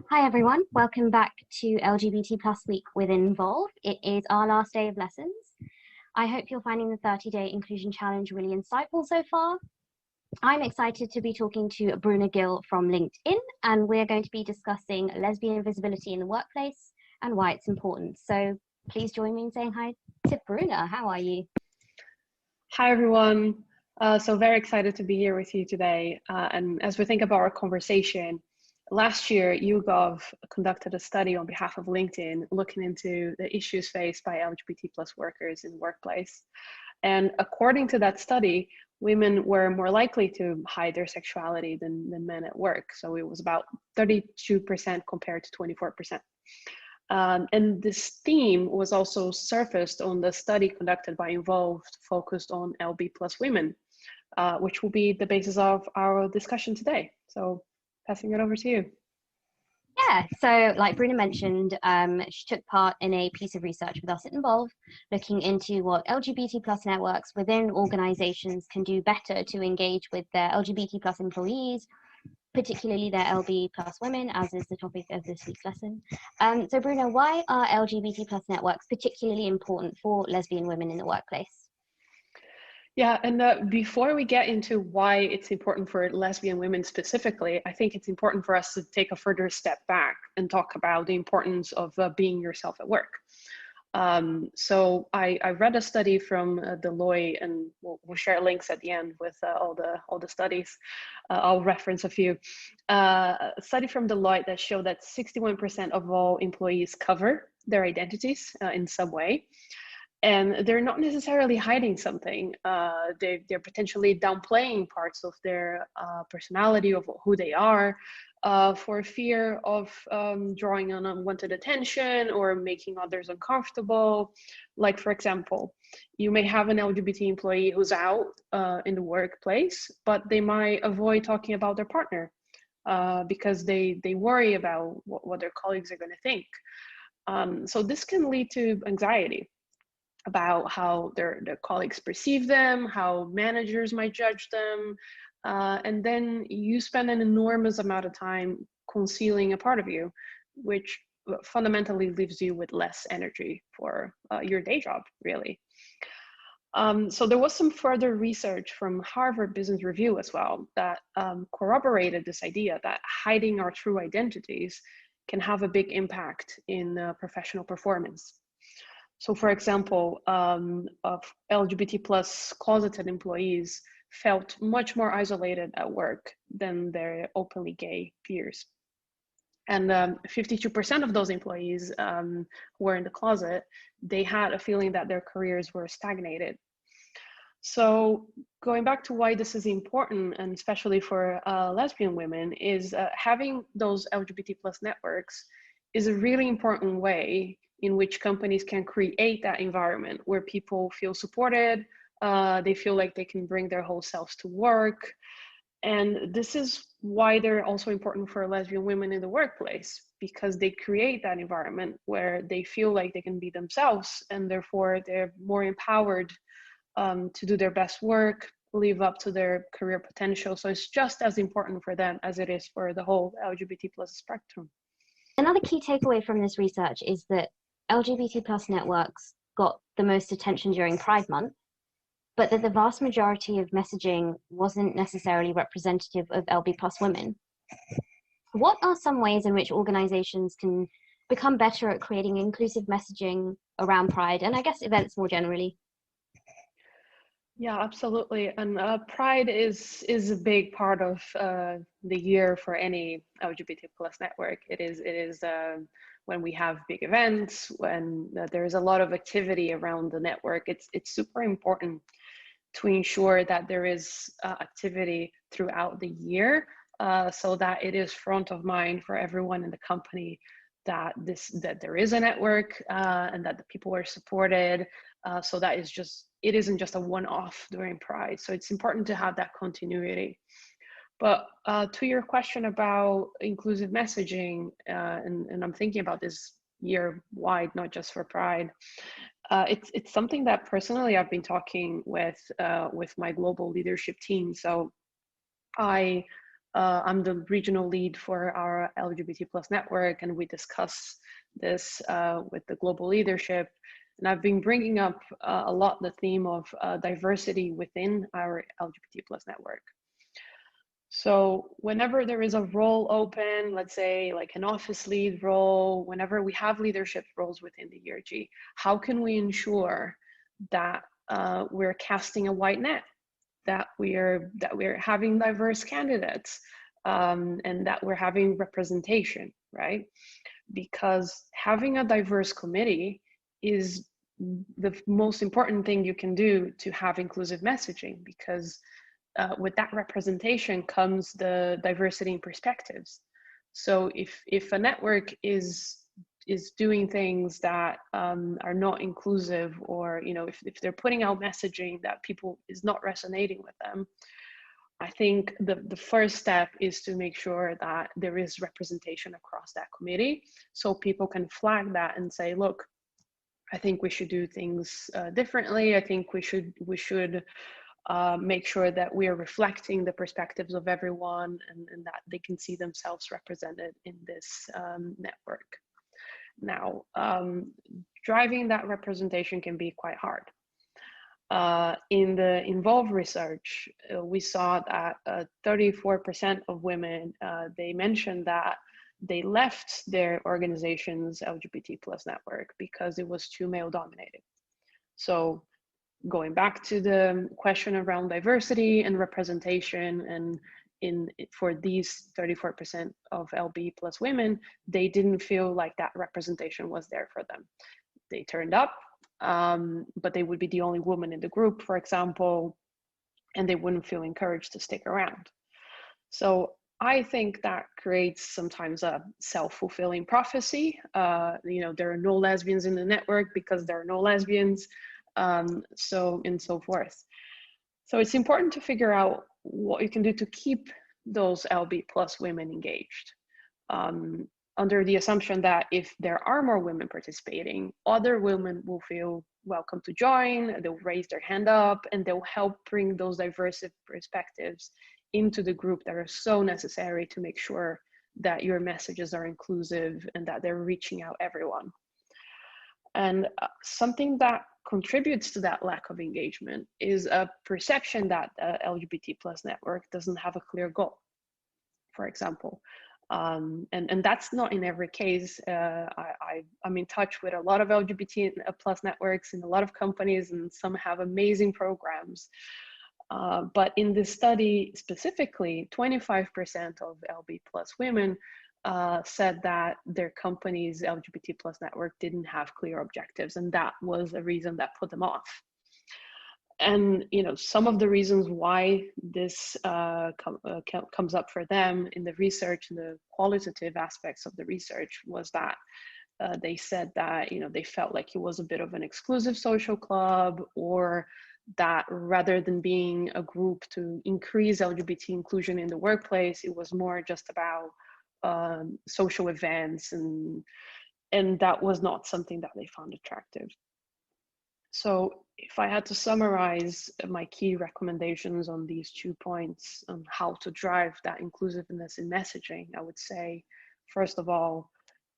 Hi everyone, welcome back to LGBT Plus Week with Involve. It is our last day of lessons. I hope you're finding the 30-day inclusion challenge really insightful so far. I'm excited to be talking to Bruna from LinkedIn, and we're going to be discussing lesbian visibility in the workplace and why it's important. So please join me in saying hi to Bruna. How are you? Hi everyone. So very excited to be here with you today. And as we think about our conversation, last year, YouGov conducted a study on behalf of LinkedIn looking into the issues faced by LGBT plus workers in the workplace. And according to that study, women were more likely to hide their sexuality than men at work. So it was about 32% compared to 24%. And this theme was also surfaced on the study conducted by Involved focused on LB plus women, which will be the basis of our discussion today. So passing it over to you. Yeah, so like Bruna mentioned, she took part in a piece of research with us at Involve, looking into what LGBT plus networks within organizations can do better to engage with their LGBT plus employees, particularly their LB plus women, as is the topic of this week's lesson. So Bruna, why are LGBT plus networks particularly important for lesbian women in the workplace? Yeah, and before we get into why it's important for lesbian women specifically, I think it's important for us to take a further step back and talk about the importance of being yourself at work. So I read a study from Deloitte, and we'll share links at the end with all the studies. I'll reference a few. A study from Deloitte that showed that 61% of all employees cover their identities in some way. And they're not necessarily hiding something. They're potentially downplaying parts of their personality, of who they are, for fear of drawing on unwanted attention or making others uncomfortable. Like, for example, you may have an LGBT employee who's out in the workplace, but they might avoid talking about their partner because they worry about what their colleagues are going to think. So this can lead to anxiety about how their colleagues perceive them, how managers might judge them, and then you spend an enormous amount of time concealing a part of you, which fundamentally leaves you with less energy for your day job, really. So there was some further research from Harvard Business Review as well that corroborated this idea that hiding our true identities can have a big impact in professional performance. So for example, of LGBT plus closeted employees felt much more isolated at work than their openly gay peers. And 52% of those employees who were in the closet, they had a feeling that their careers were stagnated. So going back to why this is important, and especially for lesbian women, is having those LGBT plus networks is a really important way in which companies can create that environment where people feel supported, they feel like they can bring their whole selves to work. And this is why they're also important for lesbian women in the workplace, because they create that environment where they feel like they can be themselves, and therefore they're more empowered to do their best work, live up to their career potential. So it's just as important for them as it is for the whole LGBT plus spectrum. Another key takeaway from this research is that LGBT plus networks got the most attention during Pride Month, but that the vast majority of messaging wasn't necessarily representative of LB plus women. What are some ways in which organizations can become better at creating inclusive messaging around Pride, and I guess events more generally? Yeah, absolutely. And Pride is a big part of the year for any LGBT plus network. It is when we have big events, when there is a lot of activity around the network. It's super important to ensure that there is activity throughout the year, so that it is front of mind for everyone in the company that there is a network and that the people are supported. So that it isn't just a one-off during Pride. So it's important to have that continuity. But to your question about inclusive messaging, and I'm thinking about this year-wide, not just for Pride. It's something that personally I've been talking with my global leadership team. So I I'm the regional lead for our LGBT plus network, and we discuss this with the global leadership. And I've been bringing up a lot the theme of diversity within our LGBT plus network. So whenever there is a role open, let's say like an office lead role, whenever we have leadership roles within the ERG, how can we ensure that we're casting a wide net, that we're having diverse candidates, and that we're having representation, right? Because having a diverse committee is the most important thing you can do to have inclusive messaging, because with that representation comes the diversity in perspectives. So if a network is doing things that are not inclusive, or if they're putting out messaging that people is not resonating with them, I think the first step is to make sure that there is representation across that committee, so people can flag that and say, look, I think we should do things differently. I think we should make sure that we are reflecting the perspectives of everyone, and that they can see themselves represented in this network. Now, driving that representation can be quite hard. In the Involve research, we saw that 34% of women, they mentioned that they left their organization's LGBT plus network because it was too male dominated. So going back to the question around diversity and representation, and for these 34% of LB plus women, they didn't feel like that representation was there for them. They turned up, but they would be the only woman in the group, for example, and they wouldn't feel encouraged to stick around. So I think that creates sometimes a self-fulfilling prophecy. There are no lesbians in the network because there are no lesbians, so and so forth. So it's important to figure out what you can do to keep those LB plus women engaged, under the assumption that if there are more women participating, other women will feel welcome to join, they'll raise their hand up, and they'll help bring those diverse perspectives into the group that are so necessary to make sure that your messages are inclusive and that they're reaching out everyone. And something that contributes to that lack of engagement is a perception that LGBT plus network doesn't have a clear goal, for example. And that's not in every case. I'm in touch with a lot of LGBT plus networks in a lot of companies, and some have amazing programs. But in this study specifically, 25% of LB plus women said that their company's LGBT plus network didn't have clear objectives, and that was a reason that put them off. And some of the reasons why this comes up for them in the research and the qualitative aspects of the research was that they said that they felt like it was a bit of an exclusive social club, or that rather than being a group to increase LGBT inclusion in the workplace, it was more just about social events, and that was not something that they found attractive. So if I had to summarize my key recommendations on these 2 points on how to drive that inclusiveness in messaging, I would say, first of all,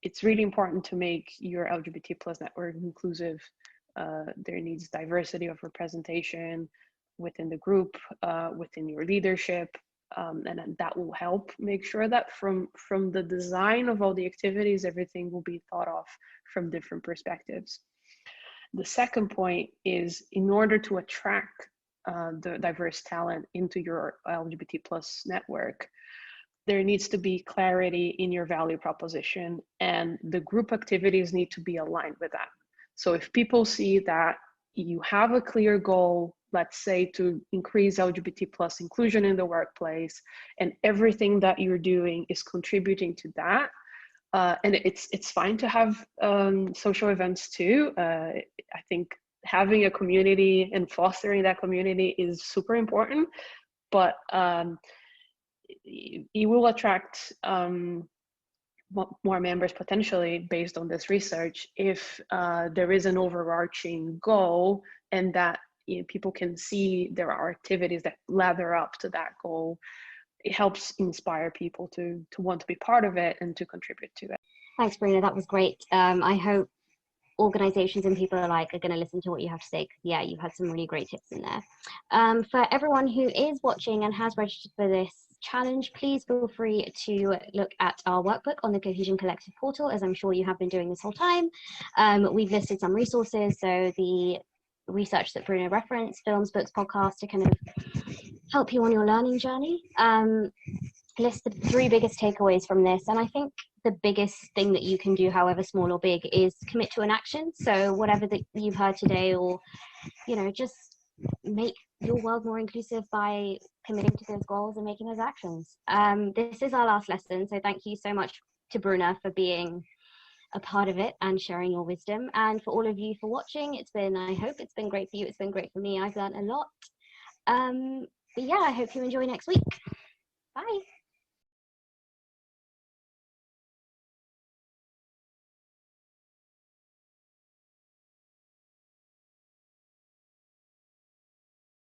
it's really important to make your LGBT plus network inclusive. There needs diversity of representation within the group, within your leadership, and that will help make sure that from the design of all the activities, everything will be thought of from different perspectives. The second point is, in order to attract the diverse talent into your LGBT plus network, there needs to be clarity in your value proposition, and the group activities need to be aligned with that. So if people see that you have a clear goal, let's say to increase LGBT plus inclusion in the workplace, and everything that you're doing is contributing to that, and it's fine to have social events too. I think having a community and fostering that community is super important, but it will attract more members potentially based on this research if there is an overarching goal, and that people can see there are activities that ladder up to that goal, it helps inspire people to want to be part of it and to contribute to it. Thanks, Bruna. That was great. I hope organizations and people alike are going to listen to what you have to say. Yeah, you've had some really great tips in there. For everyone who is watching and has registered for this challenge, please feel free to look at our workbook on the Cohesion Collective portal, as I'm sure you have been doing this whole time. We've listed some resources, so the research that Bruna referenced, films, books, podcasts, to kind of help you on your learning journey. List the 3 biggest takeaways from this, and I think the biggest thing that you can do, however small or big, is commit to an action. So whatever that you've heard today, or just make your world more inclusive by committing to those goals and making those actions. This is our last lesson, so thank you so much to Bruna for being a part of it and sharing your wisdom, and for all of you for watching. I hope it's been great for you. It's been great for me. I've learned a lot. But yeah, I hope you enjoy next week.